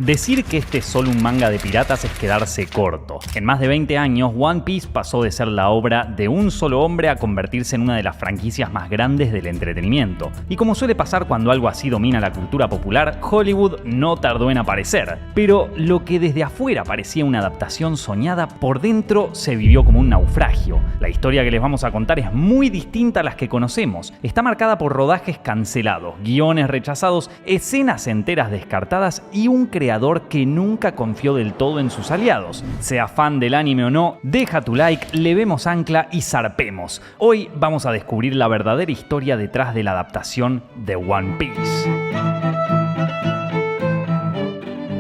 Decir que este es solo un manga de piratas es quedarse corto. En más de 20 años, One Piece pasó de ser la obra de un solo hombre a convertirse en una de las franquicias más grandes del entretenimiento. Y como suele pasar cuando algo así domina la cultura popular, Hollywood no tardó en aparecer. Pero lo que desde afuera parecía una adaptación soñada, por dentro se vivió como un naufragio. La historia que les vamos a contar es muy distinta a las que conocemos. Está marcada por rodajes cancelados, guiones rechazados, escenas enteras descartadas y un creador que nunca confió del todo en sus aliados. Sea fan del anime o no, deja tu like, levemos ancla y zarpemos. Hoy vamos a descubrir la verdadera historia detrás de la adaptación de One Piece.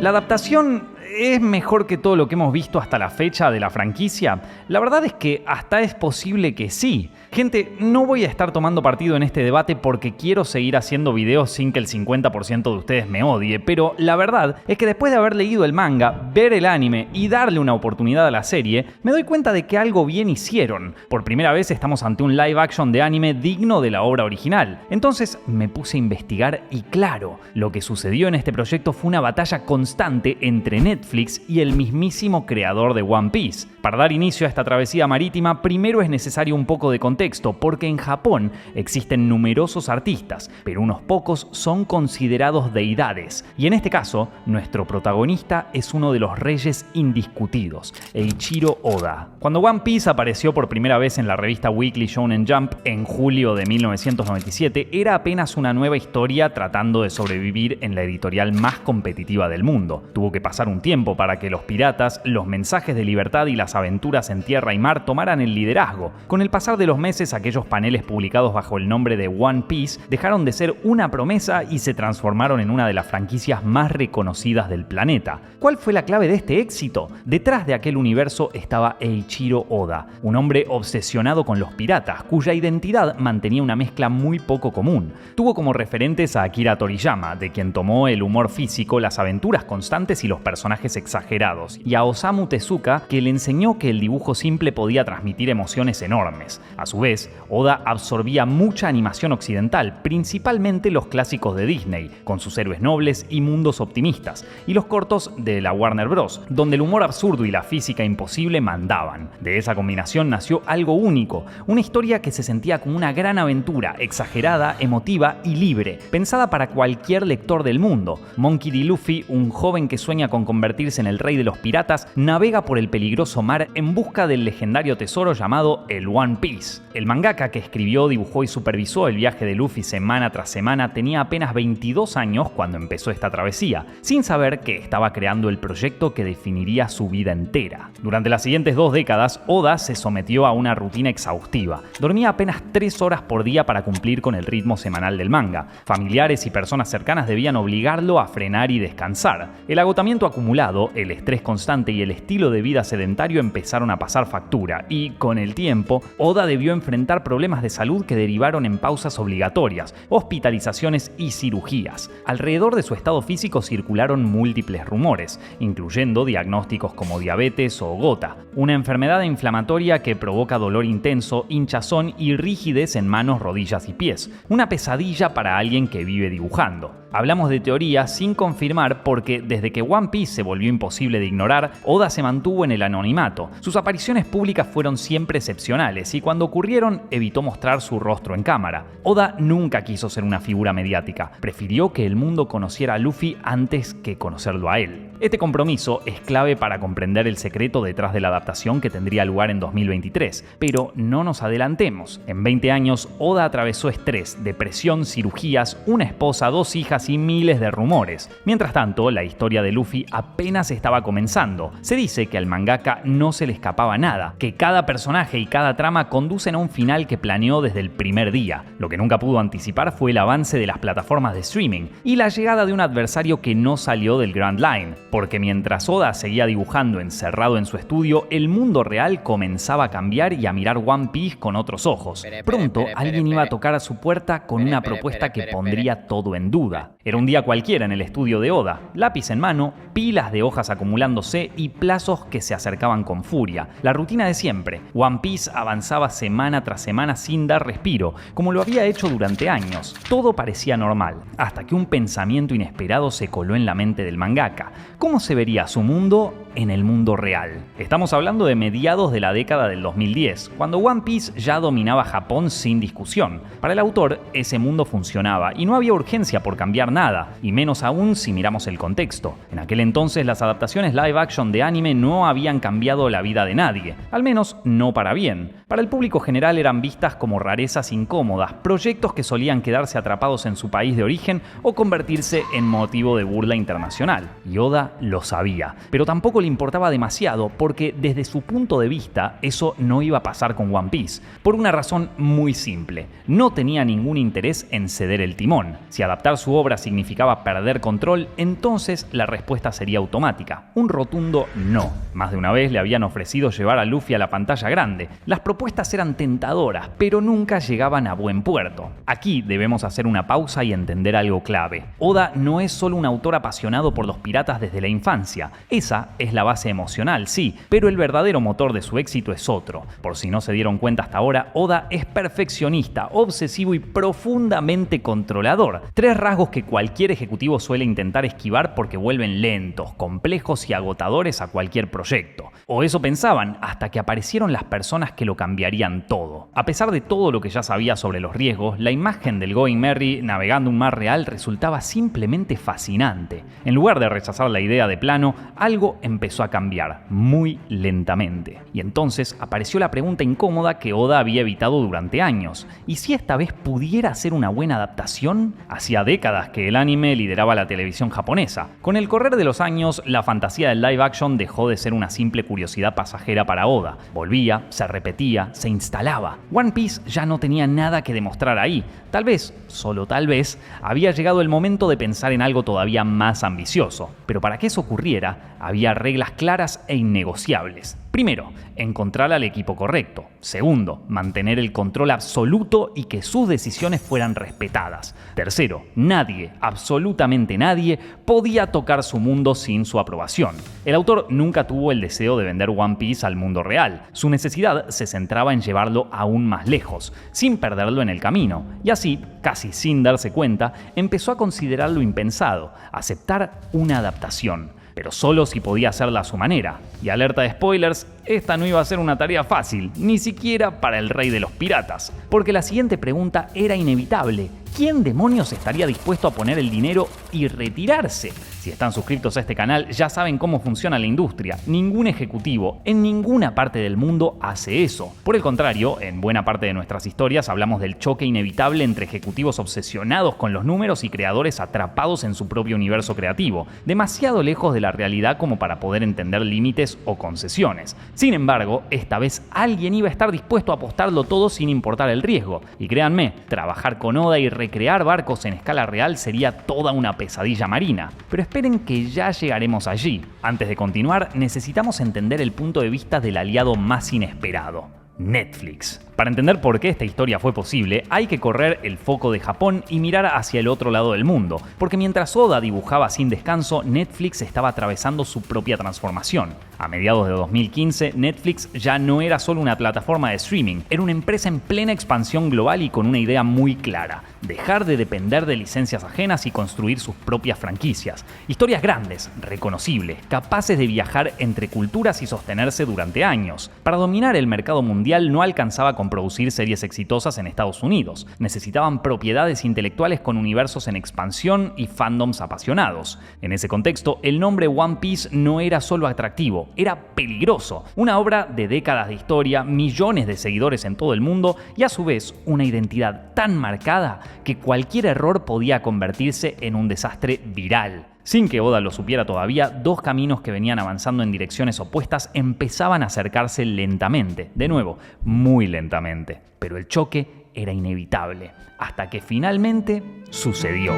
La adaptación ¿es mejor que todo lo que hemos visto hasta la fecha de la franquicia? La verdad es que hasta es posible que sí. Gente, no voy a estar tomando partido en este debate porque quiero seguir haciendo videos sin que el 50% de ustedes me odie, pero la verdad es que después de haber leído el manga, ver el anime y darle una oportunidad a la serie, me doy cuenta de que algo bien hicieron. Por primera vez estamos ante un live action de anime digno de la obra original. Entonces me puse a investigar y claro, lo que sucedió en este proyecto fue una batalla constante entre Netflix y el mismísimo creador de One Piece. Para dar inicio a esta travesía marítima, primero es necesario un poco de contexto, porque en Japón existen numerosos artistas, pero unos pocos son considerados deidades. Y en este caso, nuestro protagonista es uno de los reyes indiscutidos, Eiichiro Oda. Cuando One Piece apareció por primera vez en la revista Weekly Shonen Jump en julio de 1997, era apenas una nueva historia tratando de sobrevivir en la editorial más competitiva del mundo. Tuvo que pasar un tiempo para que los piratas, los mensajes de libertad y las aventuras en tierra y mar tomaran el liderazgo. Con el pasar de los meses, aquellos paneles publicados bajo el nombre de One Piece dejaron de ser una promesa y se transformaron en una de las franquicias más reconocidas del planeta. ¿Cuál fue la clave de este éxito? Detrás de aquel universo estaba Eiichiro Oda, un hombre obsesionado con los piratas, cuya identidad mantenía una mezcla muy poco común. Tuvo como referentes a Akira Toriyama, de quien tomó el humor físico, las aventuras constantes y los personajes exagerados, y a Osamu Tezuka, que le enseñó que el dibujo simple podía transmitir emociones enormes. A su vez, Oda absorbía mucha animación occidental, principalmente los clásicos de Disney, con sus héroes nobles y mundos optimistas, y los cortos de la Warner Bros., donde el humor absurdo y la física imposible mandaban. De esa combinación nació algo único, una historia que se sentía como una gran aventura, exagerada, emotiva y libre, pensada para cualquier lector del mundo. Monkey D. Luffy, un joven que sueña con convertirse en el rey de los piratas, navega por el peligroso mar en busca del legendario tesoro llamado el One Piece. El mangaka que escribió, dibujó y supervisó el viaje de Luffy semana tras semana tenía apenas 22 años cuando empezó esta travesía, sin saber que estaba creando el proyecto que definiría su vida entera. Durante las siguientes 2 décadas, Oda se sometió a una rutina exhaustiva. Dormía apenas 3 horas por día para cumplir con el ritmo semanal del manga. Familiares y personas cercanas debían obligarlo a frenar y descansar. El agotamiento acumulado, el estrés constante y el estilo de vida sedentario empezaron a pasar factura y, con el tiempo, Oda debió enfrentar problemas de salud que derivaron en pausas obligatorias, hospitalizaciones y cirugías. Alrededor de su estado físico circularon múltiples rumores, incluyendo diagnósticos como diabetes o gota, una enfermedad inflamatoria que provoca dolor intenso, hinchazón y rigidez en manos, rodillas y pies, una pesadilla para alguien que vive dibujando. Hablamos de teoría sin confirmar porque desde que One Piece se volvió imposible de ignorar, Oda se mantuvo en el anonimato. Sus apariciones públicas fueron siempre excepcionales y cuando ocurrieron evitó mostrar su rostro en cámara. Oda nunca quiso ser una figura mediática, prefirió que el mundo conociera a Luffy antes que conocerlo a él. Este compromiso es clave para comprender el secreto detrás de la adaptación que tendría lugar en 2023, pero no nos adelantemos. En 20 años, Oda atravesó estrés, depresión, cirugías, una esposa, 2 hijas y miles de rumores. Mientras tanto, la historia de Luffy apenas estaba comenzando. Se dice que al mangaka no se le escapaba nada, que cada personaje y cada trama conducen a un final que planeó desde el primer día. Lo que nunca pudo anticipar fue el avance de las plataformas de streaming y la llegada de un adversario que no salió del Grand Line, porque mientras Oda seguía dibujando encerrado en su estudio, el mundo real comenzaba a cambiar y a mirar One Piece con otros ojos. Pronto, alguien iba a tocar a su puerta con una propuesta que pondría todo en duda. Era un día cualquiera en el estudio de Oda, lápiz en mano, pilas de hojas acumulándose y plazos que se acercaban con furia. La rutina de siempre. One Piece avanzaba semana tras semana sin dar respiro, como lo había hecho durante años. Todo parecía normal, hasta que un pensamiento inesperado se coló en la mente del mangaka. ¿Cómo se vería su mundo en el mundo real? Estamos hablando de mediados de la década del 2010, cuando One Piece ya dominaba Japón sin discusión. Para el autor, ese mundo funcionaba y no había urgencia por cambiar nada, y menos aún si miramos el contexto. En aquel entonces las adaptaciones live action de anime no habían cambiado la vida de nadie, al menos no para bien. Para el público general eran vistas como rarezas incómodas, proyectos que solían quedarse atrapados en su país de origen o convertirse en motivo de burla internacional. Y Oda lo sabía, pero tampoco le importaba demasiado porque desde su punto de vista eso no iba a pasar con One Piece, por una razón muy simple. No tenía ningún interés en ceder el timón. Si adaptar su obra significaba perder control, entonces la respuesta sería automática, un rotundo no. Más de una vez le habían ofrecido llevar a Luffy a la pantalla grande. Las propuestas eran tentadoras, pero nunca llegaban a buen puerto. Aquí debemos hacer una pausa y entender algo clave. Oda no es solo un autor apasionado por los piratas desde la infancia. Esa es la base emocional, sí, pero el verdadero motor de su éxito es otro. Por si no se dieron cuenta hasta ahora, Oda es perfeccionista, obsesivo y profundamente controlador. 3 rasgos que cualquier ejecutivo suele intentar esquivar porque vuelven lentos, complejos y agotadores a cualquier proyecto. O eso pensaban, hasta que aparecieron las personas que lo cambiarían todo. A pesar de todo lo que ya sabía sobre los riesgos, la imagen del Going Merry navegando un mar real resultaba simplemente fascinante. En lugar de rechazar la idea de plano, algo empezó a cambiar, muy lentamente. Y entonces apareció la pregunta incómoda que Oda había evitado durante años. ¿Y si esta vez pudiera hacer una buena adaptación? Hacía décadas que el anime lideraba la televisión japonesa. Con el correr de los años, la fantasía del live action dejó de ser una simple curiosidad pasajera para Oda. Volvía, se repetía, se instalaba. One Piece ya no tenía nada que demostrar ahí. Tal vez, solo tal vez, había llegado el momento de pensar en algo todavía más ambicioso. Pero para que eso ocurriera, había reglas claras e innegociables. Primero, encontrar al equipo correcto. Segundo, mantener el control absoluto y que sus decisiones fueran respetadas. Tercero, nadie, absolutamente nadie, podía tocar su mundo sin su aprobación. El autor nunca tuvo el deseo de vender One Piece al mundo real. Su necesidad se centraba en llevarlo aún más lejos, sin perderlo en el camino. Y así, casi sin darse cuenta, empezó a considerar lo impensado, aceptar una adaptación. Pero solo si podía hacerla a su manera. Y alerta de spoilers, esta no iba a ser una tarea fácil, ni siquiera para el rey de los piratas. Porque la siguiente pregunta era inevitable. ¿Quién demonios estaría dispuesto a poner el dinero y retirarse? Si están suscritos a este canal ya saben cómo funciona la industria. Ningún ejecutivo en ninguna parte del mundo hace eso. Por el contrario, en buena parte de nuestras historias hablamos del choque inevitable entre ejecutivos obsesionados con los números y creadores atrapados en su propio universo creativo, demasiado lejos de la realidad como para poder entender límites o concesiones. Sin embargo, esta vez alguien iba a estar dispuesto a apostarlo todo sin importar el riesgo. Y créanme, trabajar con Oda y recrear barcos en escala real sería toda una pesadilla marina. Pero esperen que ya llegaremos allí. Antes de continuar, necesitamos entender el punto de vista del aliado más inesperado: Netflix. Para entender por qué esta historia fue posible, hay que correr el foco de Japón y mirar hacia el otro lado del mundo, porque mientras Oda dibujaba sin descanso, Netflix estaba atravesando su propia transformación. A mediados de 2015, Netflix ya no era solo una plataforma de streaming, era una empresa en plena expansión global y con una idea muy clara: dejar de depender de licencias ajenas y construir sus propias franquicias. Historias grandes, reconocibles, capaces de viajar entre culturas y sostenerse durante años. Para dominar el mercado mundial no alcanzaba con producir series exitosas en Estados Unidos. Necesitaban propiedades intelectuales con universos en expansión y fandoms apasionados. En ese contexto, el nombre One Piece no era solo atractivo, era peligroso. Una obra de décadas de historia, millones de seguidores en todo el mundo y a su vez una identidad tan marcada que cualquier error podía convertirse en un desastre viral. Sin que Oda lo supiera todavía, 2 caminos que venían avanzando en direcciones opuestas empezaban a acercarse lentamente, de nuevo, muy lentamente. Pero el choque era inevitable, hasta que finalmente sucedió.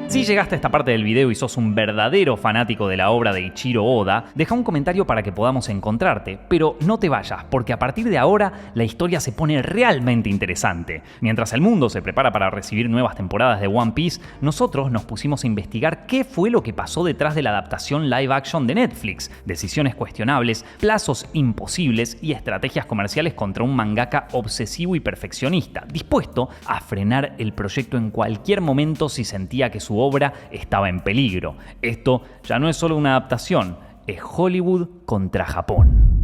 Si llegaste a esta parte del video y sos un verdadero fanático de la obra de Ichiro Oda, deja un comentario para que podamos encontrarte, pero no te vayas, porque a partir de ahora la historia se pone realmente interesante. Mientras el mundo se prepara para recibir nuevas temporadas de One Piece, nosotros nos pusimos a investigar qué fue lo que pasó detrás de la adaptación live action de Netflix, decisiones cuestionables, plazos imposibles y estrategias comerciales contra un mangaka obsesivo y perfeccionista, dispuesto a frenar el proyecto en cualquier momento si sentía que su obra estaba en peligro. Esto ya no es solo una adaptación, es Hollywood contra Japón.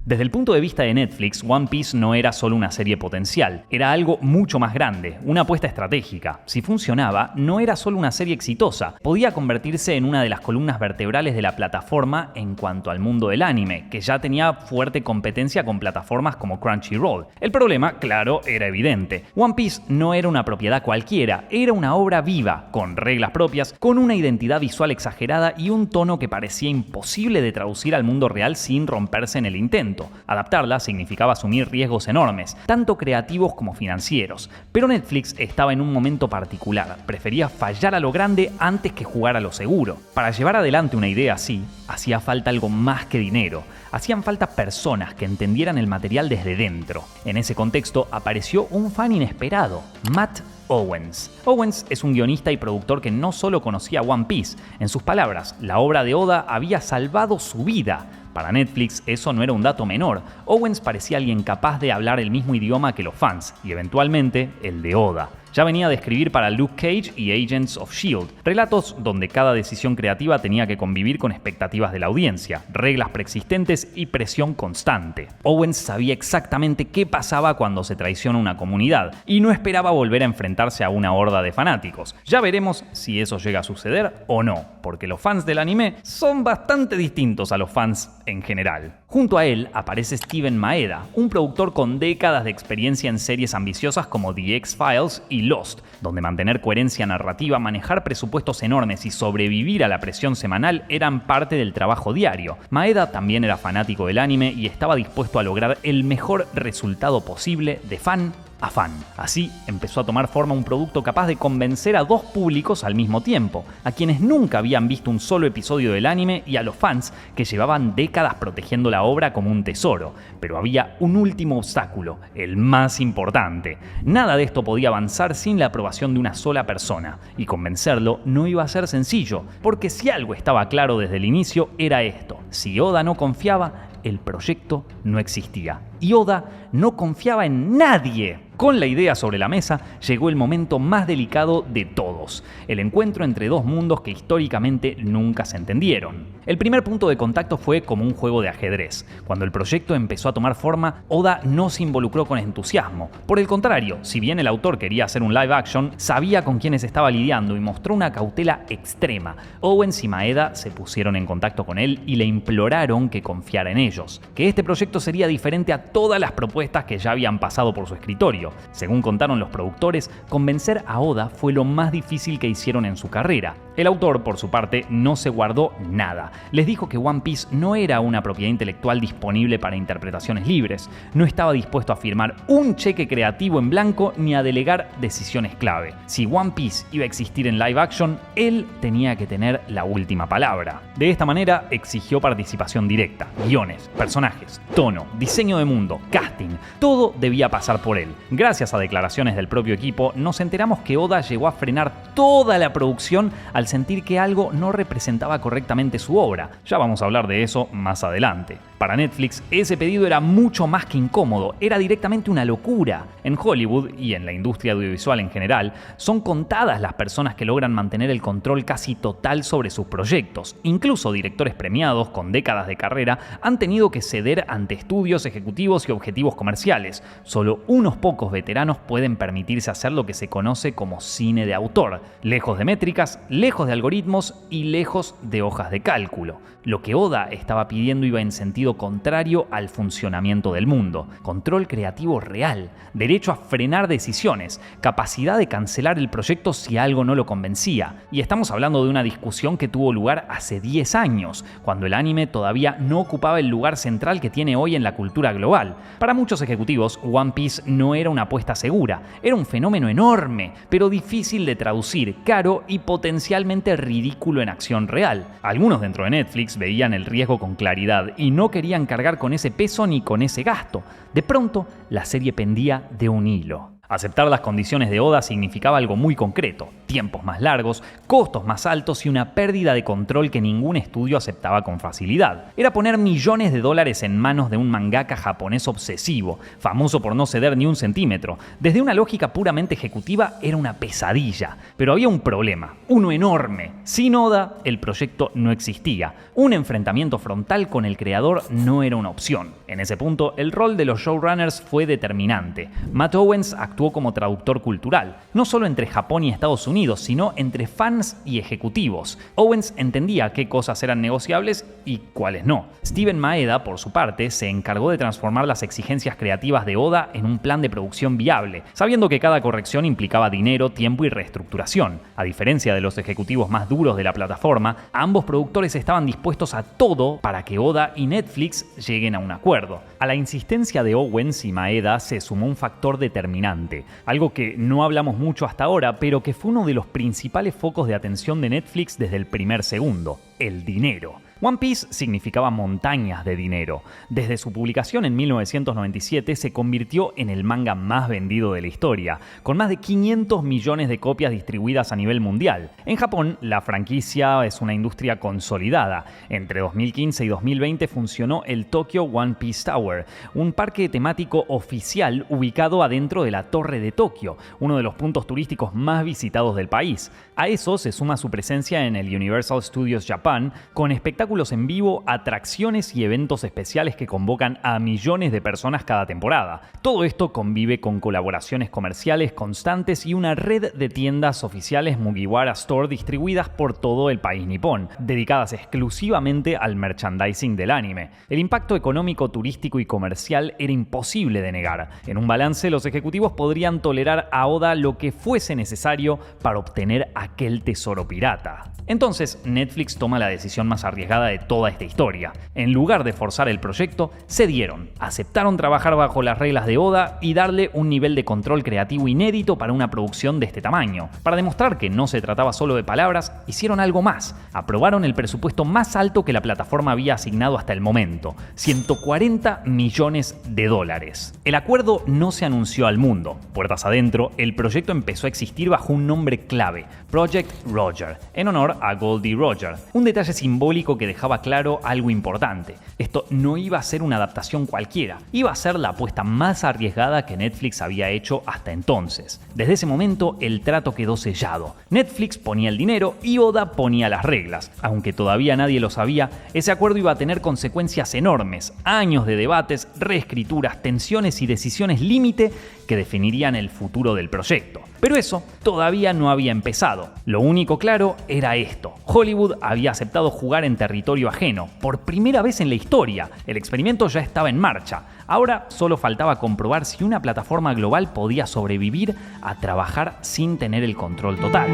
Desde el punto de vista de Netflix, One Piece no era solo una serie potencial, era algo mucho más grande, una apuesta estratégica. Si funcionaba, no era solo una serie exitosa, podía convertirse en una de las columnas vertebrales de la plataforma en cuanto al mundo del anime, que ya tenía fuerte competencia con plataformas como Crunchyroll. El problema, claro, era evidente. One Piece no era una propiedad cualquiera, era una obra viva, con reglas propias, con una identidad visual exagerada y un tono que parecía imposible de traducir al mundo real sin romperse en el intento. Adaptarla significaba asumir riesgos enormes, tanto creativos como financieros. Pero Netflix estaba en un momento particular, prefería fallar a lo grande antes que jugar a lo seguro. Para llevar adelante una idea así, hacía falta algo más que dinero. Hacían falta personas que entendieran el material desde dentro. En ese contexto apareció un fan inesperado, Matt Owens. Owens es un guionista y productor que no solo conocía One Piece. En sus palabras, la obra de Oda había salvado su vida. Para Netflix eso no era un dato menor. Owens parecía alguien capaz de hablar el mismo idioma que los fans, y eventualmente el de Oda. Ya venía de escribir para Luke Cage y Agents of S.H.I.E.L.D., relatos donde cada decisión creativa tenía que convivir con expectativas de la audiencia, reglas preexistentes y presión constante. Owens sabía exactamente qué pasaba cuando se traiciona una comunidad, y no esperaba volver a enfrentarse a una horda de fanáticos. Ya veremos si eso llega a suceder o no, porque los fans del anime son bastante distintos a los fans en general. Junto a él aparece Steven Maeda, un productor con décadas de experiencia en series ambiciosas como The X-Files y Lost, donde mantener coherencia narrativa, manejar presupuestos enormes y sobrevivir a la presión semanal eran parte del trabajo diario. Maeda también era fanático del anime y estaba dispuesto a lograr el mejor resultado posible de fan a fan. Así empezó a tomar forma un producto capaz de convencer a dos públicos al mismo tiempo, a quienes nunca habían visto un solo episodio del anime y a los fans que llevaban décadas protegiendo la obra como un tesoro. Pero había un último obstáculo, el más importante. Nada de esto podía avanzar sin la aprobación de una sola persona, y convencerlo no iba a ser sencillo, porque si algo estaba claro desde el inicio era esto: si Oda no confiaba, el proyecto no existía. Y Oda no confiaba en nadie. Con la idea sobre la mesa, llegó el momento más delicado de todos: el encuentro entre dos mundos que históricamente nunca se entendieron. El primer punto de contacto fue como un juego de ajedrez. Cuando el proyecto empezó a tomar forma, Oda no se involucró con entusiasmo. Por el contrario, si bien el autor quería hacer un live action, sabía con quiénes estaba lidiando y mostró una cautela extrema. Owens y Maeda se pusieron en contacto con él y le imploraron que confiara en ellos, que este proyecto sería diferente a todas las propuestas que ya habían pasado por su escritorio. Según contaron los productores, convencer a Oda fue lo más difícil que hicieron en su carrera. El autor, por su parte, no se guardó nada. Les dijo que One Piece no era una propiedad intelectual disponible para interpretaciones libres, no estaba dispuesto a firmar un cheque creativo en blanco ni a delegar decisiones clave. Si One Piece iba a existir en live action, él tenía que tener la última palabra. De esta manera exigió participación directa, guiones, personajes, tono, diseño de mundo, casting, todo debía pasar por él. Gracias a declaraciones del propio equipo, nos enteramos que Oda llegó a frenar toda la producción al sentir que algo no representaba correctamente su obra. Ya vamos a hablar de eso más adelante. Para Netflix, ese pedido era mucho más que incómodo, era directamente una locura. En Hollywood y en la industria audiovisual en general, son contadas las personas que logran mantener el control casi total sobre sus proyectos. Incluso directores premiados con décadas de carrera han tenido que ceder ante estudios ejecutivos y objetivos comerciales. Solo unos pocos veteranos pueden permitirse hacer lo que se conoce como cine de autor, lejos de métricas, lejos de algoritmos y lejos de hojas de cálculo. Lo que Oda estaba pidiendo iba en sentido sentido contrario al funcionamiento del mundo, control creativo real, derecho a frenar decisiones, capacidad de cancelar el proyecto si algo no lo convencía. Y estamos hablando de una discusión que tuvo lugar hace 10 años, cuando el anime todavía no ocupaba el lugar central que tiene hoy en la cultura global. Para muchos ejecutivos, One Piece no era una apuesta segura, era un fenómeno enorme, pero difícil de traducir, caro y potencialmente ridículo en acción real. Algunos dentro de Netflix veían el riesgo con claridad y no querían cargar con ese peso ni con ese gasto. De pronto, la serie pendía de un hilo. Aceptar las condiciones de Oda significaba algo muy concreto: tiempos más largos, costos más altos y una pérdida de control que ningún estudio aceptaba con facilidad. Era poner millones de dólares en manos de un mangaka japonés obsesivo, famoso por no ceder ni un centímetro. Desde una lógica puramente ejecutiva era una pesadilla. Pero había un problema, uno enorme. Sin Oda, el proyecto no existía. Un enfrentamiento frontal con el creador no era una opción. En ese punto, el rol de los showrunners fue determinante. Matt Owens actuó como traductor cultural, no solo entre Japón y Estados Unidos, sino entre fans y ejecutivos. Owens entendía qué cosas eran negociables y cuáles no. Steven Maeda, por su parte, se encargó de transformar las exigencias creativas de Oda en un plan de producción viable, sabiendo que cada corrección implicaba dinero, tiempo y reestructuración. A diferencia de los ejecutivos más duros de la plataforma, ambos productores estaban dispuestos a todo para que Oda y Netflix lleguen a un acuerdo. A la insistencia de Owens y Maeda se sumó un factor determinante, algo que no hablamos mucho hasta ahora, pero que fue uno de los principales focos de atención de Netflix desde el primer segundo: el dinero. One Piece significaba montañas de dinero. Desde su publicación en 1997 se convirtió en el manga más vendido de la historia, con más de 500 millones de copias distribuidas a nivel mundial. En Japón, la franquicia es una industria consolidada. Entre 2015 y 2020 funcionó el Tokyo One Piece Tower, un parque temático oficial ubicado adentro de la Torre de Tokio, uno de los puntos turísticos más visitados del país. A eso se suma su presencia en el Universal Studios Japan, con espectáculos en vivo, atracciones y eventos especiales que convocan a millones de personas cada temporada. Todo esto convive con colaboraciones comerciales constantes y una red de tiendas oficiales Mugiwara Store distribuidas por todo el país nipón, dedicadas exclusivamente al merchandising del anime. El impacto económico, turístico y comercial era imposible de negar. En un balance, los ejecutivos podrían tolerar a Oda lo que fuese necesario para obtener aquel tesoro pirata. Entonces, Netflix toma la decisión más arriesgada de toda esta historia. En lugar de forzar el proyecto, cedieron, aceptaron trabajar bajo las reglas de Oda y darle un nivel de control creativo inédito para una producción de este tamaño. Para demostrar que no se trataba solo de palabras, hicieron algo más. Aprobaron el presupuesto más alto que la plataforma había asignado hasta el momento: $140 millones. El acuerdo no se anunció al mundo. Puertas adentro, el proyecto empezó a existir bajo un nombre clave: Project Roger, en honor a Goldie Roger. Un detalle simbólico que dejaba claro algo importante: esto no iba a ser una adaptación cualquiera, iba a ser la apuesta más arriesgada que Netflix había hecho hasta entonces. Desde ese momento el trato quedó sellado. Netflix ponía el dinero y Oda ponía las reglas. Aunque todavía nadie lo sabía, ese acuerdo iba a tener consecuencias enormes: años de debates, reescrituras, tensiones y decisiones límite que definirían el futuro del proyecto. Pero eso todavía no había empezado. Lo único claro era esto: Hollywood había aceptado jugar en territorio ajeno, por primera vez en la historia. El experimento ya estaba en marcha. Ahora solo faltaba comprobar si una plataforma global podía sobrevivir a trabajar sin tener el control total.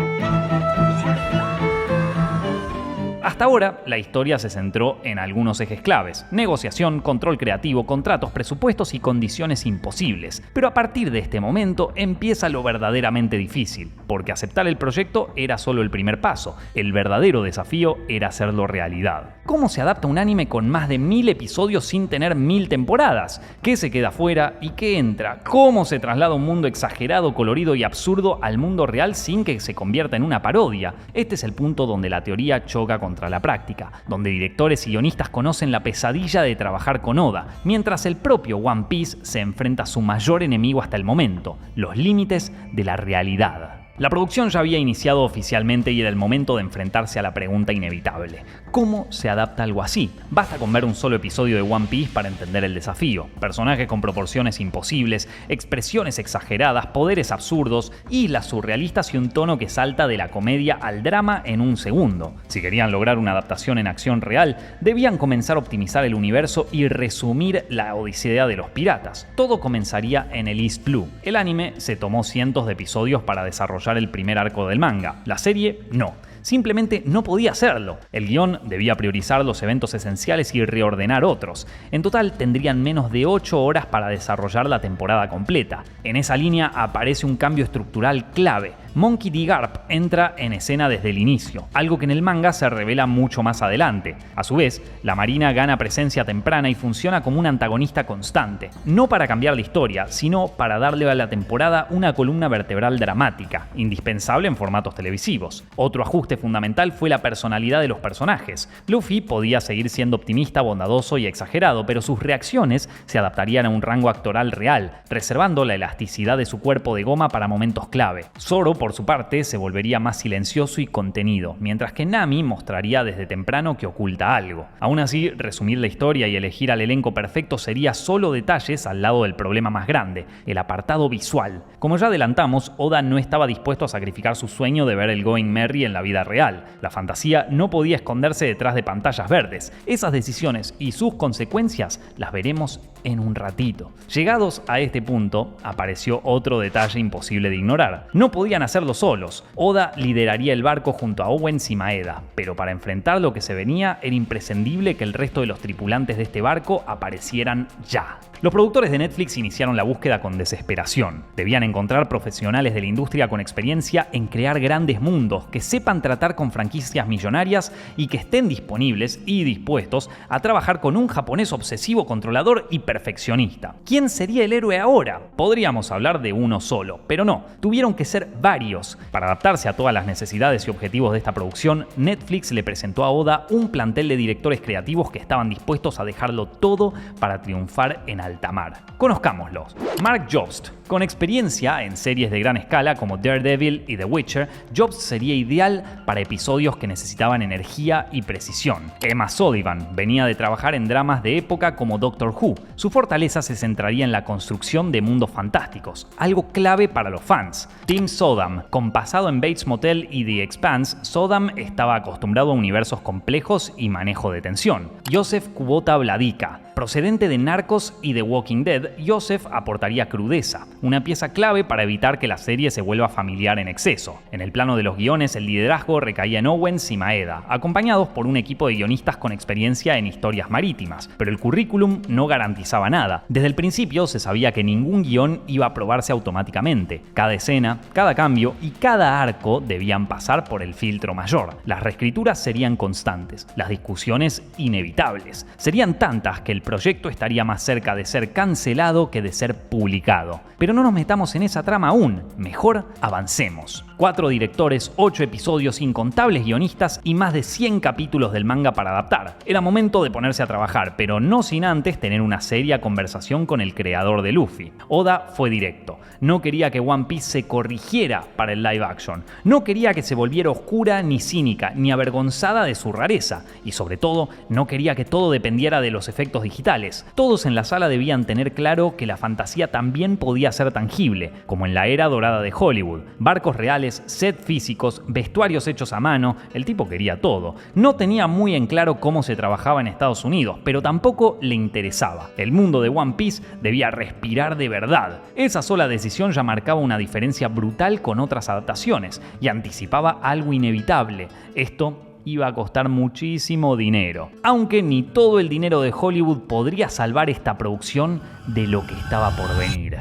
Hasta ahora, la historia se centró en algunos ejes claves: negociación, control creativo, contratos, presupuestos y condiciones imposibles. Pero a partir de este momento empieza lo verdaderamente difícil, porque aceptar el proyecto era solo el primer paso. El verdadero desafío era hacerlo realidad. ¿Cómo se adapta un anime con más de 1000 episodios sin tener 1000 temporadas? ¿Qué se queda fuera y qué entra? ¿Cómo se traslada un mundo exagerado, colorido y absurdo al mundo real sin que se convierta en una parodia? Este es el punto donde la teoría choca contra la práctica, donde directores y guionistas conocen la pesadilla de trabajar con Oda, mientras el propio One Piece se enfrenta a su mayor enemigo hasta el momento: los límites de la realidad. La producción ya había iniciado oficialmente y era el momento de enfrentarse a la pregunta inevitable. ¿Cómo se adapta algo así? Basta con ver un solo episodio de One Piece para entender el desafío. Personajes con proporciones imposibles, expresiones exageradas, poderes absurdos, islas surrealistas y un tono que salta de la comedia al drama en un segundo. Si querían lograr una adaptación en acción real, debían comenzar a optimizar el universo y resumir la odisea de los piratas. Todo comenzaría en el East Blue. El anime se tomó cientos de episodios para desarrollar el primer arco del manga. La serie, no. Simplemente no podía hacerlo. El guión debía priorizar los eventos esenciales y reordenar otros. En total tendrían menos de 8 horas para desarrollar la temporada completa. En esa línea aparece un cambio estructural clave. Monkey D. Garp entra en escena desde el inicio, algo que en el manga se revela mucho más adelante. A su vez, la Marina gana presencia temprana y funciona como un antagonista constante, no para cambiar la historia, sino para darle a la temporada una columna vertebral dramática, indispensable en formatos televisivos. Otro ajuste fundamental fue la personalidad de los personajes. Luffy podía seguir siendo optimista, bondadoso y exagerado, pero sus reacciones se adaptarían a un rango actoral real, reservando la elasticidad de su cuerpo de goma para momentos clave. Zoro, por su parte, se volvería más silencioso y contenido, mientras que Nami mostraría desde temprano que oculta algo. Aún así, resumir la historia y elegir al elenco perfecto sería solo detalles al lado del problema más grande, el apartado visual. Como ya adelantamos, Oda no estaba dispuesto a sacrificar su sueño de ver el Going Merry en la vida real. La fantasía no podía esconderse detrás de pantallas verdes. Esas decisiones y sus consecuencias las veremos en un ratito. Llegados a este punto, apareció otro detalle imposible de ignorar. No podían hacerlo solos. Oda lideraría el barco junto a Owens y Maeda, pero para enfrentar lo que se venía era imprescindible que el resto de los tripulantes de este barco aparecieran ya. Los productores de Netflix iniciaron la búsqueda con desesperación. Debían encontrar profesionales de la industria con experiencia en crear grandes mundos, que sepan tratar con franquicias millonarias y que estén disponibles y dispuestos a trabajar con un japonés obsesivo, controlador y perfeccionista. ¿Quién sería el héroe ahora? Podríamos hablar de uno solo, pero no, tuvieron que ser varios. Para adaptarse a todas las necesidades y objetivos de esta producción, Netflix le presentó a Oda un plantel de directores creativos que estaban dispuestos a dejarlo todo para triunfar en alta mar. Conozcámoslos. Mark Jobst. Con experiencia en series de gran escala como Daredevil y The Witcher, Jobst sería ideal para episodios que necesitaban energía y precisión. Emma Sullivan venía de trabajar en dramas de época como Doctor Who. Su fortaleza se centraría en la construcción de mundos fantásticos, algo clave para los fans. Tim Sodam. Con pasado en Bates Motel y The Expanse, Sodam estaba acostumbrado a universos complejos y manejo de tensión. Joseph Kubota Vladika. Procedente de Narcos y The Walking Dead, Joseph aportaría crudeza, una pieza clave para evitar que la serie se vuelva familiar en exceso. En el plano de los guiones, el liderazgo recaía en Owens y Maeda, acompañados por un equipo de guionistas con experiencia en historias marítimas, pero el currículum no garantizaba nada. Desde el principio se sabía que ningún guión iba a aprobarse automáticamente. Cada escena, cada cambio y cada arco debían pasar por el filtro mayor. Las reescrituras serían constantes, las discusiones inevitables. Serían tantas que el proyecto estaría más cerca de ser cancelado que de ser publicado. Pero no nos metamos en esa trama aún, mejor avancemos. 4 directores, 8 episodios, incontables guionistas y más de 100 capítulos del manga para adaptar. Era momento de ponerse a trabajar, pero no sin antes tener una seria conversación con el creador de Luffy. Oda fue directo. No quería que One Piece se corrigiera para el live action. No quería que se volviera oscura, ni cínica, ni avergonzada de su rareza. Y sobre todo, no quería que todo dependiera de los efectos digitales. Todos en la sala debían tener claro que la fantasía también podía ser tangible, como en la era dorada de Hollywood. Barcos reales, set físicos, vestuarios hechos a mano, el tipo quería todo. No tenía muy en claro cómo se trabajaba en Estados Unidos, pero tampoco le interesaba. El mundo de One Piece debía respirar de verdad. Esa sola decisión ya marcaba una diferencia brutal con otras adaptaciones y anticipaba algo inevitable. Esto iba a costar muchísimo dinero. Aunque ni todo el dinero de Hollywood podría salvar esta producción de lo que estaba por venir.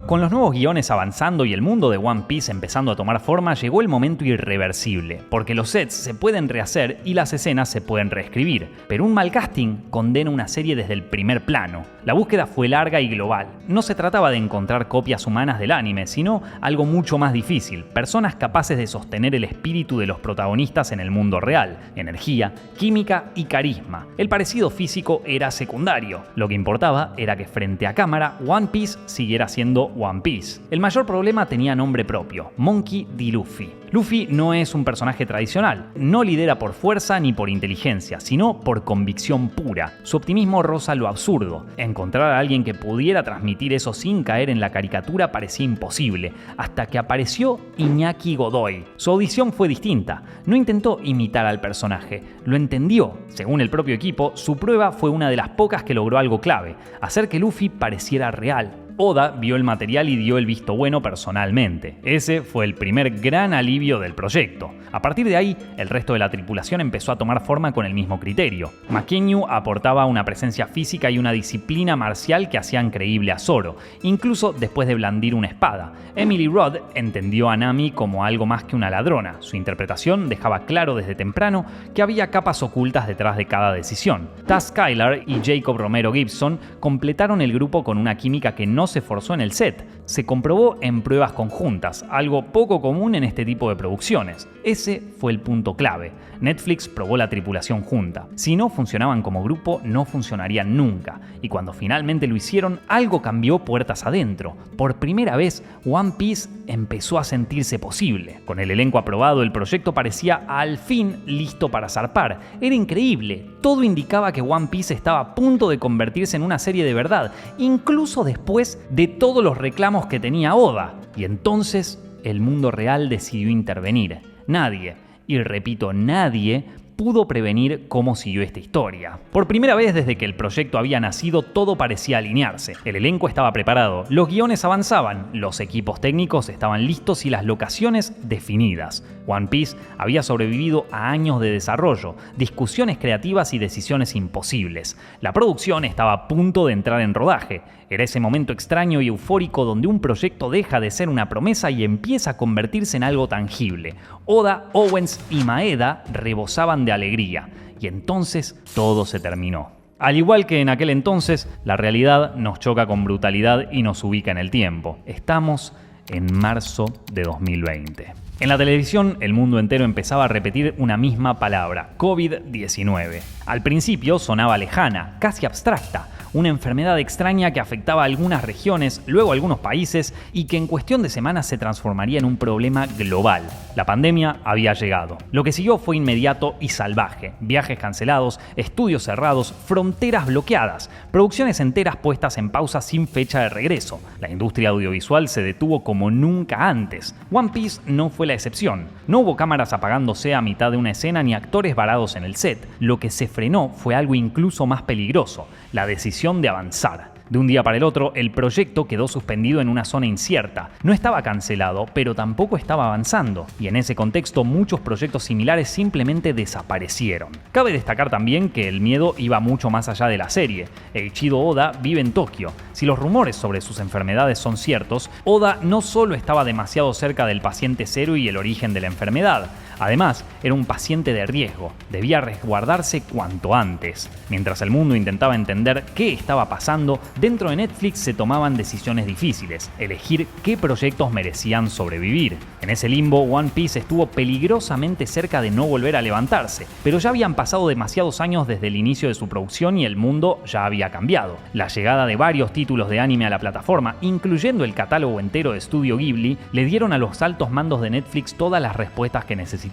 Con los nuevos guiones avanzando y el mundo de One Piece empezando a tomar forma, llegó el momento irreversible, porque los sets se pueden rehacer y las escenas se pueden reescribir, pero un mal casting condena una serie desde el primer plano. La búsqueda fue larga y global. No se trataba de encontrar copias humanas del anime, sino algo mucho más difícil, personas capaces de sostener el espíritu de los protagonistas en el mundo real, energía, química y carisma. El parecido físico era secundario, lo que importaba era que frente a cámara One Piece siguiera siendo One Piece. El mayor problema tenía nombre propio: Monkey D. Luffy. Luffy no es un personaje tradicional, no lidera por fuerza ni por inteligencia, sino por convicción pura. Su optimismo roza lo absurdo. Encontrar a alguien que pudiera transmitir eso sin caer en la caricatura parecía imposible, hasta que apareció Iñaki Godoy. Su audición fue distinta. No intentó imitar al personaje, lo entendió. Según el propio equipo, su prueba fue una de las pocas que logró algo clave: hacer que Luffy pareciera real. Oda vio el material y dio el visto bueno personalmente. Ese fue el primer gran alivio del proyecto. A partir de ahí, el resto de la tripulación empezó a tomar forma con el mismo criterio. Mackenyu aportaba una presencia física y una disciplina marcial que hacían creíble a Zoro, incluso después de blandir una espada. Emily Rudd entendió a Nami como algo más que una ladrona. Su interpretación dejaba claro desde temprano que había capas ocultas detrás de cada decisión. Taz Skylar y Jacob Romero Gibson completaron el grupo con una química que no se forzó en el set. Se comprobó en pruebas conjuntas, algo poco común en este tipo de producciones. Ese fue el punto clave. Netflix probó la tripulación junta. Si no funcionaban como grupo, no funcionarían nunca. Y cuando finalmente lo hicieron, algo cambió puertas adentro. Por primera vez, One Piece empezó a sentirse posible. Con el elenco aprobado, el proyecto parecía al fin listo para zarpar. Era increíble. Todo indicaba que One Piece estaba a punto de convertirse en una serie de verdad, incluso después de todos los reclamos que tenía Oda. Y entonces, el mundo real decidió intervenir. Nadie, y repito, nadie, pudo prevenir cómo siguió esta historia. Por primera vez desde que el proyecto había nacido, todo parecía alinearse. El elenco estaba preparado, los guiones avanzaban, los equipos técnicos estaban listos y las locaciones definidas. One Piece había sobrevivido a años de desarrollo, discusiones creativas y decisiones imposibles. La producción estaba a punto de entrar en rodaje. Era ese momento extraño y eufórico donde un proyecto deja de ser una promesa y empieza a convertirse en algo tangible. Oda, Owens y Maeda rebosaban de alegría. Y entonces todo se terminó. Al igual que en aquel entonces, la realidad nos choca con brutalidad y nos ubica en el tiempo. Estamos en marzo de 2020. En la televisión, el mundo entero empezaba a repetir una misma palabra: COVID-19. Al principio sonaba lejana, casi abstracta, una enfermedad extraña que afectaba a algunas regiones, luego a algunos países y que en cuestión de semanas se transformaría en un problema global. La pandemia había llegado. Lo que siguió fue inmediato y salvaje. Viajes cancelados, estudios cerrados, fronteras bloqueadas, producciones enteras puestas en pausa sin fecha de regreso. La industria audiovisual se detuvo como nunca antes. One Piece no fue la excepción. No hubo cámaras apagándose a mitad de una escena ni actores varados en el set. Lo que se frenó fue algo incluso más peligroso: la decisión de avanzar. De un día para el otro, el proyecto quedó suspendido en una zona incierta. No estaba cancelado, pero tampoco estaba avanzando. Y en ese contexto, muchos proyectos similares simplemente desaparecieron. Cabe destacar también que el miedo iba mucho más allá de la serie. Eiichiro Oda vive en Tokio. Si los rumores sobre sus enfermedades son ciertos, Oda no solo estaba demasiado cerca del paciente cero y el origen de la enfermedad. Además, era un paciente de riesgo, debía resguardarse cuanto antes. Mientras el mundo intentaba entender qué estaba pasando, dentro de Netflix se tomaban decisiones difíciles, elegir qué proyectos merecían sobrevivir. En ese limbo, One Piece estuvo peligrosamente cerca de no volver a levantarse, pero ya habían pasado demasiados años desde el inicio de su producción y el mundo ya había cambiado. La llegada de varios títulos de anime a la plataforma, incluyendo el catálogo entero de Studio Ghibli, le dieron a los altos mandos de Netflix todas las respuestas que necesitaban.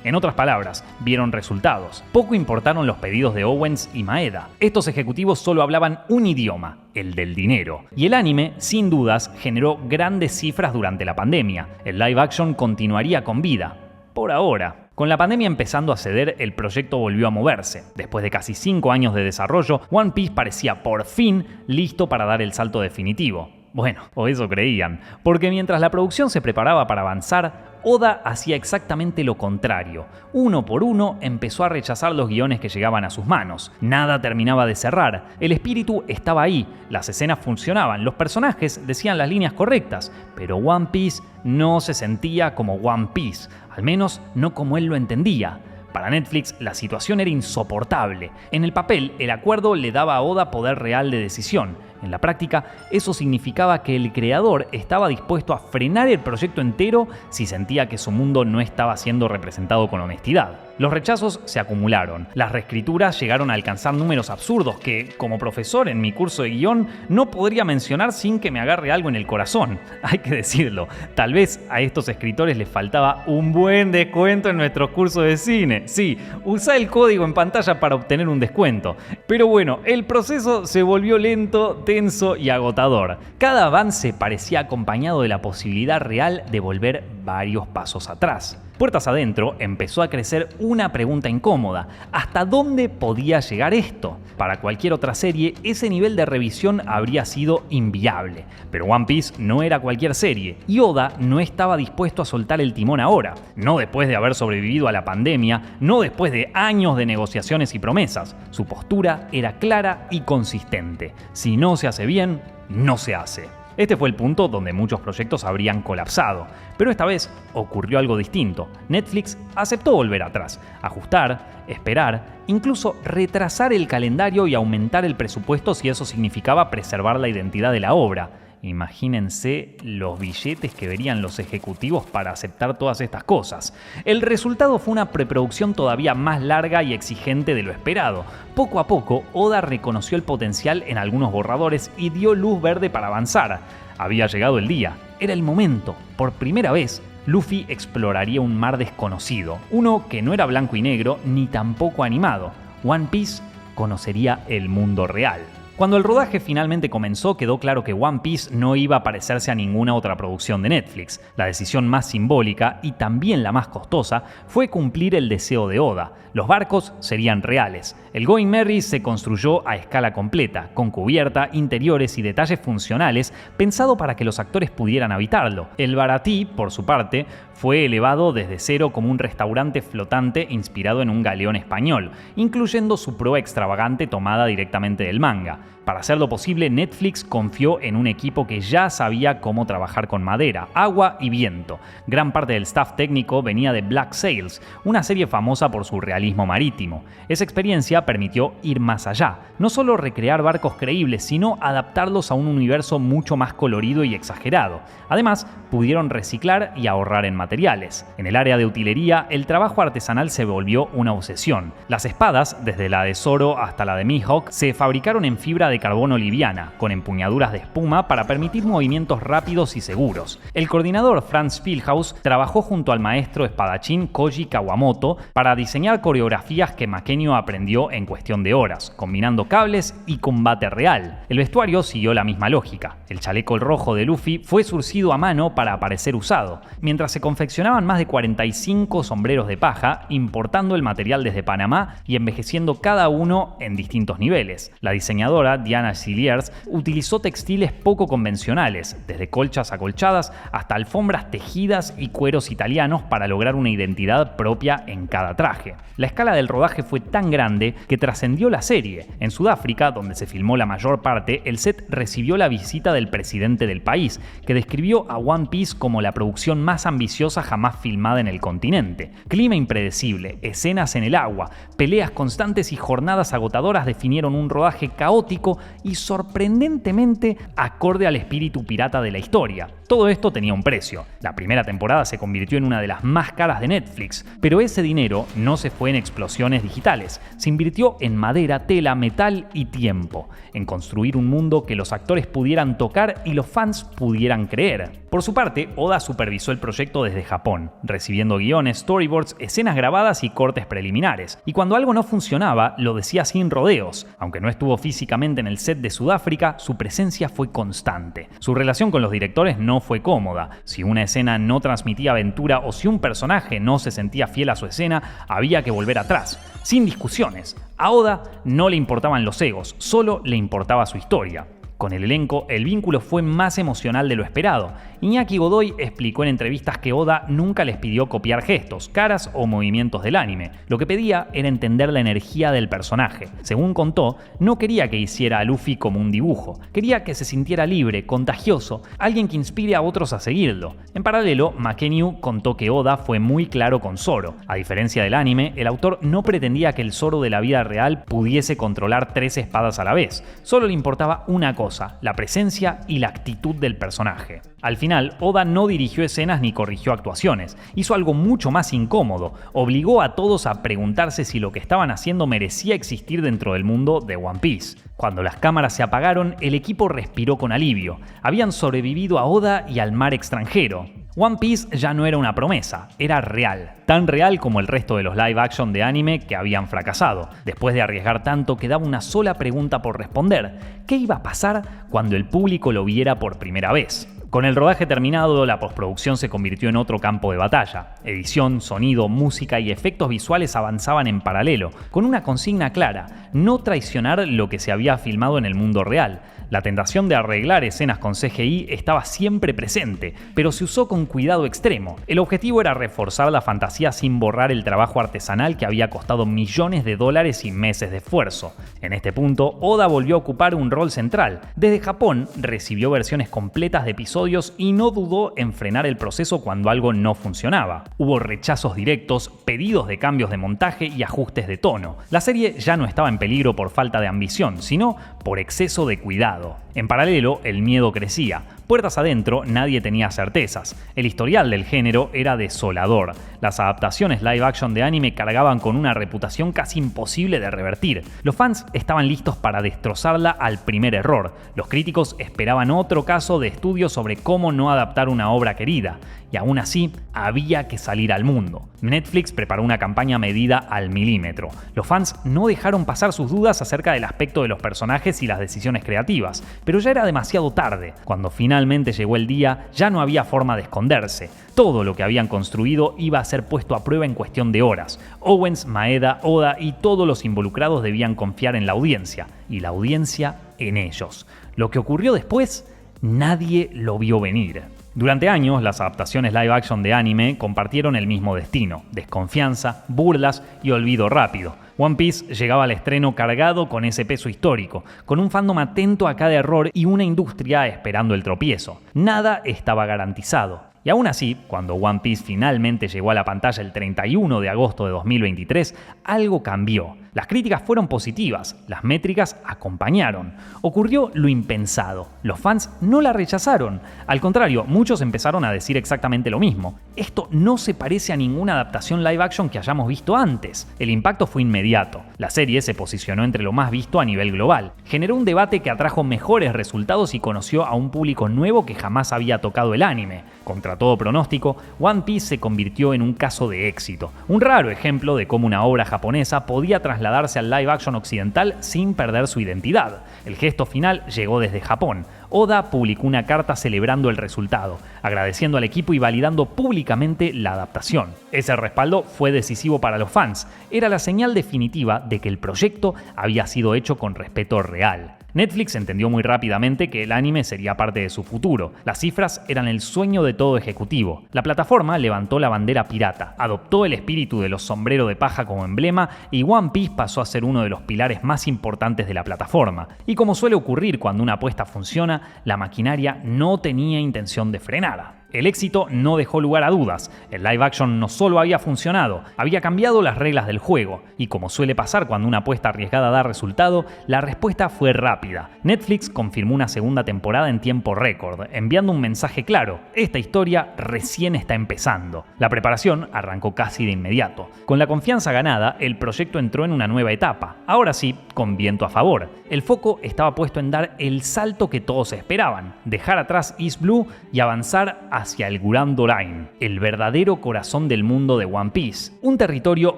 En otras palabras, vieron resultados. Poco importaron los pedidos de Owens y Maeda. Estos ejecutivos solo hablaban un idioma: el del dinero. Y el anime, sin dudas, generó grandes cifras durante la pandemia. El live action continuaría con vida. Por ahora. Con la pandemia empezando a ceder, el proyecto volvió a moverse. Después de casi 5 años de desarrollo, One Piece parecía por fin listo para dar el salto definitivo. Bueno, o eso creían, porque mientras la producción se preparaba para avanzar, Oda hacía exactamente lo contrario. Uno por uno empezó a rechazar los guiones que llegaban a sus manos. Nada terminaba de cerrar. El espíritu estaba ahí, las escenas funcionaban, los personajes decían las líneas correctas, pero One Piece no se sentía como One Piece, al menos no como él lo entendía. Para Netflix, la situación era insoportable. En el papel, el acuerdo le daba a Oda poder real de decisión. En la práctica, eso significaba que el creador estaba dispuesto a frenar el proyecto entero si sentía que su mundo no estaba siendo representado con honestidad. Los rechazos se acumularon. Las reescrituras llegaron a alcanzar números absurdos que, como profesor en mi curso de guión, no podría mencionar sin que me agarre algo en el corazón. Hay que decirlo, tal vez a estos escritores les faltaba un buen descuento en nuestros cursos de cine. Sí, usa el código en pantalla para obtener un descuento. Pero bueno, el proceso se volvió lento, tenso y agotador. Cada avance parecía acompañado de la posibilidad real de volver varios pasos atrás. Puertas adentro empezó a crecer una pregunta incómoda: ¿hasta dónde podía llegar esto? Para cualquier otra serie, ese nivel de revisión habría sido inviable. Pero One Piece no era cualquier serie, y Oda no estaba dispuesto a soltar el timón ahora. No después de haber sobrevivido a la pandemia, no después de años de negociaciones y promesas. Su postura era clara y consistente: si no se hace bien, no se hace. Este fue el punto donde muchos proyectos habrían colapsado, pero esta vez ocurrió algo distinto. Netflix aceptó volver atrás, ajustar, esperar, incluso retrasar el calendario y aumentar el presupuesto si eso significaba preservar la identidad de la obra. Imagínense los billetes que verían los ejecutivos para aceptar todas estas cosas. El resultado fue una preproducción todavía más larga y exigente de lo esperado. Poco a poco, Oda reconoció el potencial en algunos borradores y dio luz verde para avanzar. Había llegado el día, era el momento. Por primera vez, Luffy exploraría un mar desconocido, uno que no era blanco y negro ni tampoco animado. One Piece conocería el mundo real. Cuando el rodaje finalmente comenzó, quedó claro que One Piece no iba a parecerse a ninguna otra producción de Netflix. La decisión más simbólica y también la más costosa fue cumplir el deseo de Oda. Los barcos serían reales. El Going Merry se construyó a escala completa, con cubierta, interiores y detalles funcionales, pensado para que los actores pudieran habitarlo. El Baratie, por su parte, fue elevado desde cero como un restaurante flotante inspirado en un galeón español, incluyendo su proa extravagante tomada directamente del manga. Para hacerlo posible, Netflix confió en un equipo que ya sabía cómo trabajar con madera, agua y viento. Gran parte del staff técnico venía de Black Sails, una serie famosa por su realismo marítimo. Esa experiencia permitió ir más allá, no solo recrear barcos creíbles, sino adaptarlos a un universo mucho más colorido y exagerado. Además, pudieron reciclar y ahorrar en materiales. En el área de utilería, el trabajo artesanal se volvió una obsesión. Las espadas, desde la de Zoro hasta la de Mihawk, se fabricaron en fibra de carbono liviana, con empuñaduras de espuma para permitir movimientos rápidos y seguros. El coordinador Franz Philhaus trabajó junto al maestro espadachín Koji Kawamoto para diseñar coreografías que Mackenio aprendió en cuestión de horas, combinando cables y combate real. El vestuario siguió la misma lógica. El chaleco rojo de Luffy fue zurcido a mano para parecer usado, mientras se confeccionaban más de 45 sombreros de paja, importando el material desde Panamá y envejeciendo cada uno en distintos niveles. La diseñadora Diana Cilliers utilizó textiles poco convencionales, desde colchas acolchadas hasta alfombras tejidas y cueros italianos para lograr una identidad propia en cada traje. La escala del rodaje fue tan grande que trascendió la serie. En Sudáfrica, donde se filmó la mayor parte, el set recibió la visita del presidente del país, que describió a One Piece como la producción más ambiciosa jamás filmada en el continente. Clima impredecible, escenas en el agua, peleas constantes y jornadas agotadoras definieron un rodaje caótico y sorprendentemente acorde al espíritu pirata de la historia. Todo esto tenía un precio. La primera temporada se convirtió en una de las más caras de Netflix, pero ese dinero no se fue en explosiones digitales. Se invirtió en madera, tela, metal y tiempo, en construir un mundo que los actores pudieran tocar y los fans pudieran creer. Por su parte, Oda supervisó el proyecto desde Japón, recibiendo guiones, storyboards, escenas grabadas y cortes preliminares. Y cuando algo no funcionaba, lo decía sin rodeos. Aunque no estuvo físicamente en el set de Sudáfrica, su presencia fue constante. Su relación con los directores no fue cómoda. Si una escena no transmitía aventura o si un personaje no se sentía fiel a su escena, había que volver atrás, sin discusiones. A Oda no le importaban los egos, solo le importaba su historia. Con el elenco, el vínculo fue más emocional de lo esperado. Iñaki Godoy explicó en entrevistas que Oda nunca les pidió copiar gestos, caras o movimientos del anime. Lo que pedía era entender la energía del personaje. Según contó, no quería que hiciera a Luffy como un dibujo. Quería que se sintiera libre, contagioso, alguien que inspire a otros a seguirlo. En paralelo, Mackenio contó que Oda fue muy claro con Zoro. A diferencia del anime, el autor no pretendía que el Zoro de la vida real pudiese controlar 3 espadas a la vez. Solo le importaba una cosa: cosa: la presencia y la actitud del personaje. Al final, Oda no dirigió escenas ni corrigió actuaciones. Hizo algo mucho más incómodo. Obligó a todos a preguntarse si lo que estaban haciendo merecía existir dentro del mundo de One Piece. Cuando las cámaras se apagaron, el equipo respiró con alivio. Habían sobrevivido a Oda y al mar extranjero. One Piece ya no era una promesa, era real. Tan real como el resto de los live action de anime que habían fracasado. Después de arriesgar tanto, quedaba una sola pregunta por responder: ¿qué iba a pasar cuando el público lo viera por primera vez? Con el rodaje terminado, la postproducción se convirtió en otro campo de batalla. Edición, sonido, música y efectos visuales avanzaban en paralelo, con una consigna clara: no traicionar lo que se había filmado en el mundo real. La tentación de arreglar escenas con CGI estaba siempre presente, pero se usó con cuidado extremo. El objetivo era reforzar la fantasía sin borrar el trabajo artesanal que había costado millones de dólares y meses de esfuerzo. En este punto, Oda volvió a ocupar un rol central. Desde Japón recibió versiones completas de episodios y no dudó en frenar el proceso cuando algo no funcionaba. Hubo rechazos directos, pedidos de cambios de montaje y ajustes de tono. La serie ya no estaba en peligro por falta de ambición, sino por exceso de cuidado. En paralelo, el miedo crecía. Puertas adentro, nadie tenía certezas. El historial del género era desolador. Las adaptaciones live action de anime cargaban con una reputación casi imposible de revertir. Los fans estaban listos para destrozarla al primer error. Los críticos esperaban otro caso de estudio sobre cómo no adaptar una obra querida. Y aún así, había que salir al mundo. Netflix preparó una campaña medida al milímetro. Los fans no dejaron pasar sus dudas acerca del aspecto de los personajes y las decisiones creativas, pero ya era demasiado tarde. Cuando finalmente llegó el día, ya no había forma de esconderse. Todo lo que habían construido iba a ser puesto a prueba en cuestión de horas. Owens, Maeda, Oda y todos los involucrados debían confiar en la audiencia, y la audiencia en ellos. Lo que ocurrió después, nadie lo vio venir. Durante años, las adaptaciones live action de anime compartieron el mismo destino: desconfianza, burlas y olvido rápido. One Piece llegaba al estreno cargado con ese peso histórico, con un fandom atento a cada error y una industria esperando el tropiezo. Nada estaba garantizado. Y aún así, cuando One Piece finalmente llegó a la pantalla el 31 de agosto de 2023, algo cambió. Las críticas fueron positivas, las métricas acompañaron. Ocurrió lo impensado. Los fans no la rechazaron. Al contrario, muchos empezaron a decir exactamente lo mismo. Esto no se parece a ninguna adaptación live action que hayamos visto antes. El impacto fue inmediato. La serie se posicionó entre lo más visto a nivel global. Generó un debate que atrajo mejores resultados y conoció a un público nuevo que jamás había tocado el anime. Contra todo pronóstico, One Piece se convirtió en un caso de éxito. Un raro ejemplo de cómo una obra japonesa podía trasladarse al live action occidental sin perder su identidad. El gesto final llegó desde Japón. Oda publicó una carta celebrando el resultado, agradeciendo al equipo y validando públicamente la adaptación. Ese respaldo fue decisivo para los fans. Era la señal definitiva de que el proyecto había sido hecho con respeto real. Netflix entendió muy rápidamente que el anime sería parte de su futuro. Las cifras eran el sueño de todo ejecutivo. La plataforma levantó la bandera pirata, adoptó el espíritu de los sombreros de paja como emblema y One Piece pasó a ser uno de los pilares más importantes de la plataforma. Y como suele ocurrir cuando una apuesta funciona, la maquinaria no tenía intención de frenar. El éxito no dejó lugar a dudas. El live action no solo había funcionado, había cambiado las reglas del juego. Y como suele pasar cuando una apuesta arriesgada da resultado, la respuesta fue rápida. Netflix confirmó una segunda temporada en tiempo récord, enviando un mensaje claro: esta historia recién está empezando. La preparación arrancó casi de inmediato. Con la confianza ganada, el proyecto entró en una nueva etapa, ahora sí, con viento a favor. El foco estaba puesto en dar el salto que todos esperaban, dejar atrás East Blue y avanzar hacia el Grand Line, el verdadero corazón del mundo de One Piece. Un territorio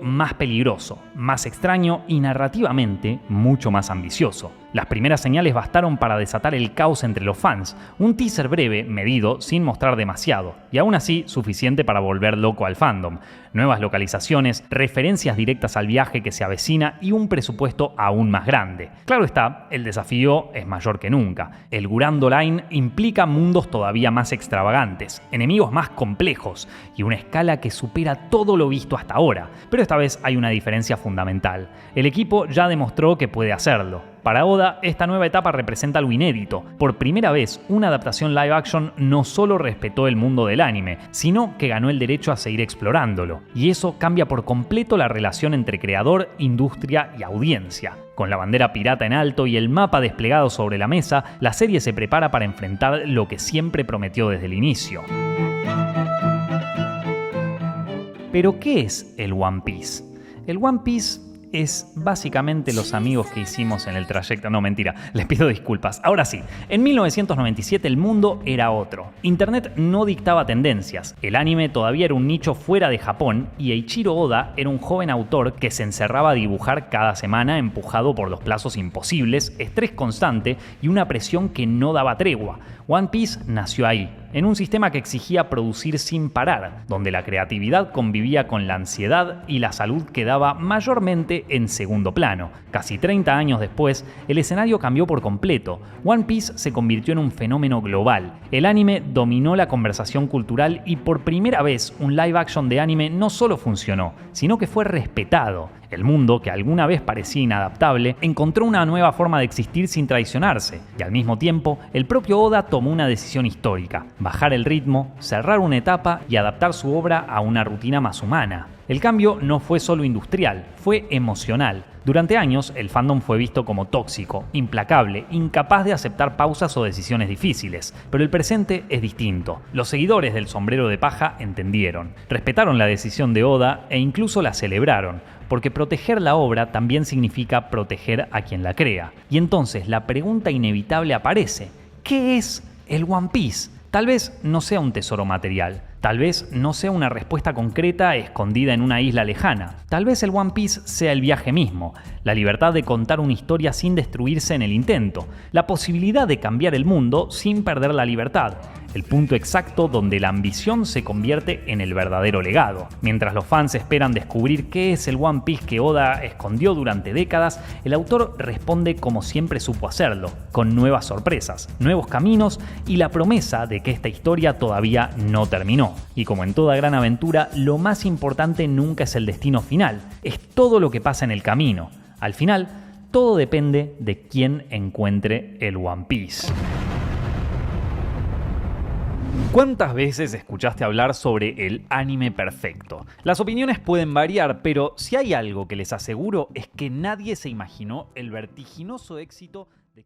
más peligroso, más extraño y narrativamente mucho más ambicioso. Las primeras señales bastaron para desatar el caos entre los fans. Un teaser breve, medido, sin mostrar demasiado, y aún así suficiente para volver loco al fandom. Nuevas localizaciones, referencias directas al viaje que se avecina y un presupuesto aún más grande. Claro está, el desafío es mayor que nunca. El Grand Line implica mundos todavía más extravagantes, enemigos más complejos y una escala que supera todo lo visto hasta ahora. Pero esta vez hay una diferencia fundamental. El equipo ya demostró que puede hacerlo. Para Oda, esta nueva etapa representa algo inédito. Por primera vez, una adaptación live action no solo respetó el mundo del anime, sino que ganó el derecho a seguir explorándolo. Y eso cambia por completo la relación entre creador, industria y audiencia. Con la bandera pirata en alto y el mapa desplegado sobre la mesa, la serie se prepara para enfrentar lo que siempre prometió desde el inicio. ¿Pero qué es el One Piece? El One Piece es básicamente los amigos que hicimos en el trayecto. No, mentira, les pido disculpas. Ahora sí, en 1997 el mundo era otro. Internet no dictaba tendencias, el anime todavía era un nicho fuera de Japón y Eiichiro Oda era un joven autor que se encerraba a dibujar cada semana empujado por los plazos imposibles, estrés constante y una presión que no daba tregua. One Piece nació ahí, en un sistema que exigía producir sin parar, donde la creatividad convivía con la ansiedad y la salud quedaba mayormente en segundo plano. Casi 30 años después, el escenario cambió por completo. One Piece se convirtió en un fenómeno global. El anime dominó la conversación cultural y por primera vez un live action de anime no solo funcionó, sino que fue respetado. El mundo, que alguna vez parecía inadaptable, encontró una nueva forma de existir sin traicionarse, y al mismo tiempo, el propio Oda tomó una decisión histórica: bajar el ritmo, cerrar una etapa y adaptar su obra a una rutina más humana. El cambio no fue solo industrial, fue emocional. Durante años, el fandom fue visto como tóxico, implacable, incapaz de aceptar pausas o decisiones difíciles. Pero el presente es distinto. Los seguidores del sombrero de paja entendieron, respetaron la decisión de Oda e incluso la celebraron, porque proteger la obra también significa proteger a quien la crea. Y entonces la pregunta inevitable aparece: ¿qué es el One Piece? Tal vez no sea un tesoro material, tal vez no sea una respuesta concreta escondida en una isla lejana, tal vez el One Piece sea el viaje mismo, la libertad de contar una historia sin destruirse en el intento, la posibilidad de cambiar el mundo sin perder la libertad, el punto exacto donde la ambición se convierte en el verdadero legado. Mientras los fans esperan descubrir qué es el One Piece que Oda escondió durante décadas, el autor responde como siempre supo hacerlo, con nuevas sorpresas, nuevos caminos y la promesa de que esta historia todavía no terminó. Y como en toda gran aventura, lo más importante nunca es el destino final, es todo lo que pasa en el camino. Al final, todo depende de quién encuentre el One Piece. ¿Cuántas veces escuchaste hablar sobre el anime perfecto? Las opiniones pueden variar, pero si hay algo que les aseguro es que nadie se imaginó el vertiginoso éxito de